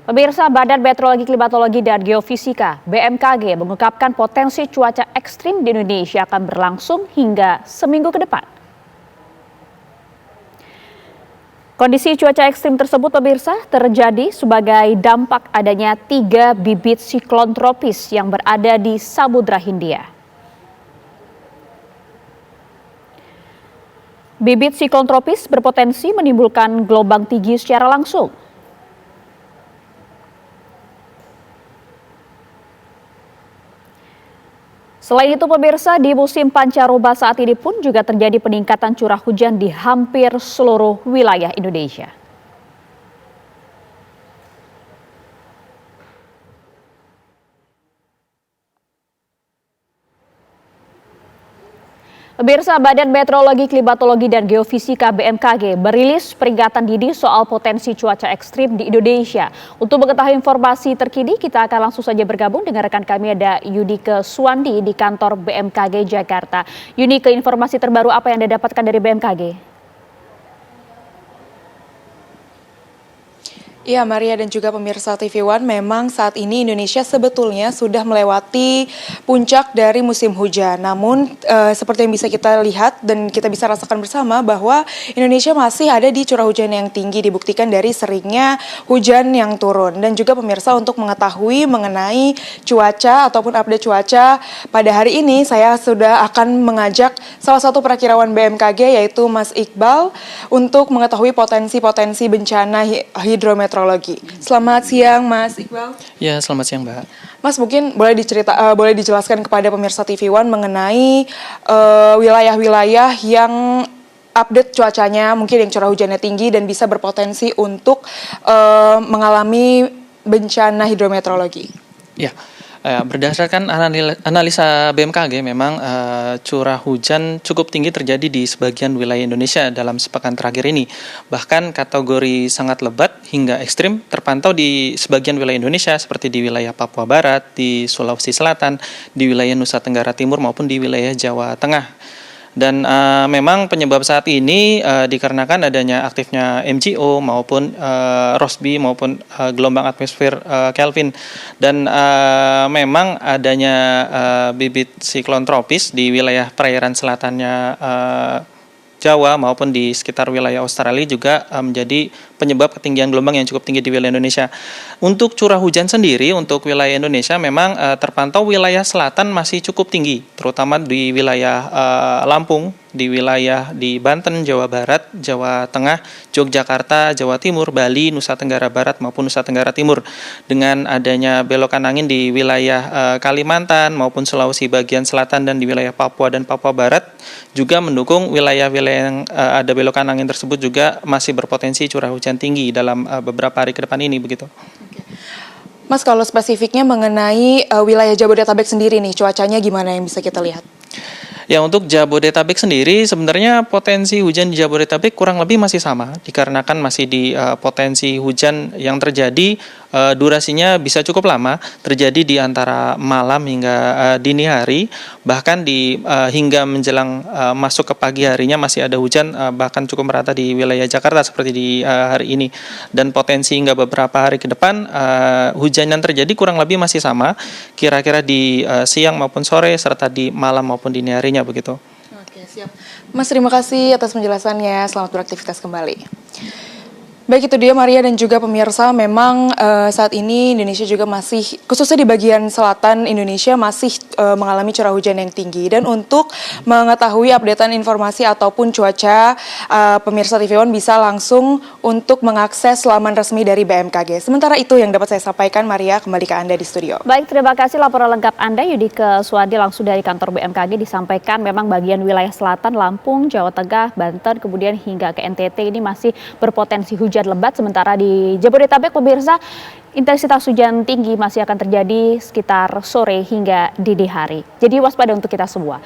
Pemirsa, Badan Meteorologi, Klimatologi, dan Geofisika (BMKG) mengungkapkan potensi cuaca ekstrim di Indonesia akan berlangsung hingga seminggu ke depan. Kondisi cuaca ekstrim tersebut, pemirsa, terjadi sebagai dampak adanya 3 bibit siklon tropis yang berada di Samudra Hindia. Bibit siklon tropis berpotensi menimbulkan gelombang tinggi secara langsung. Selain itu, pemirsa, di musim pancaroba saat ini pun juga terjadi peningkatan curah hujan di hampir seluruh wilayah Indonesia. Pemirsa, Badan Meteorologi, Klimatologi, dan Geofisika (BMKG) merilis peringatan dini soal potensi cuaca ekstrim di Indonesia. Untuk mengetahui informasi terkini, kita akan langsung saja bergabung dengan rekan kami, ada Yunike Suwandi di kantor BMKG Jakarta. Yunike, informasi terbaru apa yang Anda dapatkan dari BMKG? Iya, Maria dan juga pemirsa TV One, memang saat ini Indonesia sebetulnya sudah melewati puncak dari musim hujan. Namun seperti yang bisa kita lihat dan kita bisa rasakan bersama bahwa Indonesia masih ada di curah hujan yang tinggi, dibuktikan dari seringnya hujan yang turun. Dan juga pemirsa, untuk mengetahui mengenai cuaca ataupun update cuaca pada hari ini, saya sudah akan mengajak salah satu perakirawan BMKG yaitu Mas Iqbal untuk mengetahui potensi-potensi bencana hidrometeorologi. Selamat siang, Mas Iqbal. Ya, selamat siang, Mbak. Mas, mungkin boleh dijelaskan kepada pemirsa TV One mengenai wilayah-wilayah yang update cuacanya, mungkin yang curah hujannya tinggi dan bisa berpotensi untuk mengalami bencana hidrometeorologi. Ya, berdasarkan analisa BMKG, memang curah hujan cukup tinggi terjadi di sebagian wilayah Indonesia dalam sepekan terakhir ini. Bahkan kategori sangat lebat hingga ekstrim terpantau di sebagian wilayah Indonesia seperti di wilayah Papua Barat, di Sulawesi Selatan, di wilayah Nusa Tenggara Timur maupun di wilayah Jawa Tengah. Dan memang penyebab saat ini dikarenakan adanya aktifnya MGO maupun Rossby maupun gelombang atmosfer Kelvin. Dan memang adanya bibit siklon tropis di wilayah perairan selatannya Jawa maupun di sekitar wilayah Australia juga menjadi penyebab ketinggian gelombang yang cukup tinggi di wilayah Indonesia. Untuk curah hujan sendiri untuk wilayah Indonesia memang terpantau wilayah selatan masih cukup tinggi, terutama di wilayah Lampung, di wilayah di Banten, Jawa Barat, Jawa Tengah, Yogyakarta, Jawa Timur, Bali, Nusa Tenggara Barat maupun Nusa Tenggara Timur. Dengan adanya belokan angin di wilayah Kalimantan maupun Sulawesi bagian selatan dan di wilayah Papua dan Papua Barat juga mendukung wilayah-wilayah yang ada belokan angin tersebut juga masih berpotensi curah hujan tinggi dalam beberapa hari ke depan ini, begitu. Mas, kalau spesifiknya mengenai wilayah Jabodetabek sendiri nih, cuacanya gimana yang bisa kita lihat? Ya, untuk Jabodetabek sendiri sebenarnya potensi hujan di Jabodetabek kurang lebih masih sama, dikarenakan masih di potensi hujan yang terjadi durasinya bisa cukup lama, terjadi di antara malam hingga dini hari, bahkan hingga menjelang masuk ke pagi harinya masih ada hujan, bahkan cukup merata di wilayah Jakarta seperti di hari ini. Dan potensi hingga beberapa hari ke depan hujan yang terjadi kurang lebih masih sama, kira-kira di siang maupun sore serta di malam maupun dini hari. Begitu. Oke, siap. Mas, terima kasih atas penjelasannya. Selamat beraktivitas kembali. Baik, itu dia Maria dan juga pemirsa, memang saat ini Indonesia juga masih, khususnya di bagian selatan Indonesia masih mengalami curah hujan yang tinggi. Dan untuk mengetahui updatean informasi ataupun cuaca, pemirsa TV One bisa langsung untuk mengakses laman resmi dari BMKG. Sementara itu yang dapat saya sampaikan, Maria, kembali ke Anda di studio. Baik, terima kasih laporan lengkap Anda, Yunike Suwandi, langsung dari kantor BMKG. Disampaikan memang bagian wilayah selatan, Lampung, Jawa Tengah, Banten, kemudian hingga ke NTT ini masih berpotensi hujan lebat, sementara di Jabodetabek, pemirsa, intensitas hujan tinggi masih akan terjadi sekitar sore hingga dini hari. Jadi waspada untuk kita semua.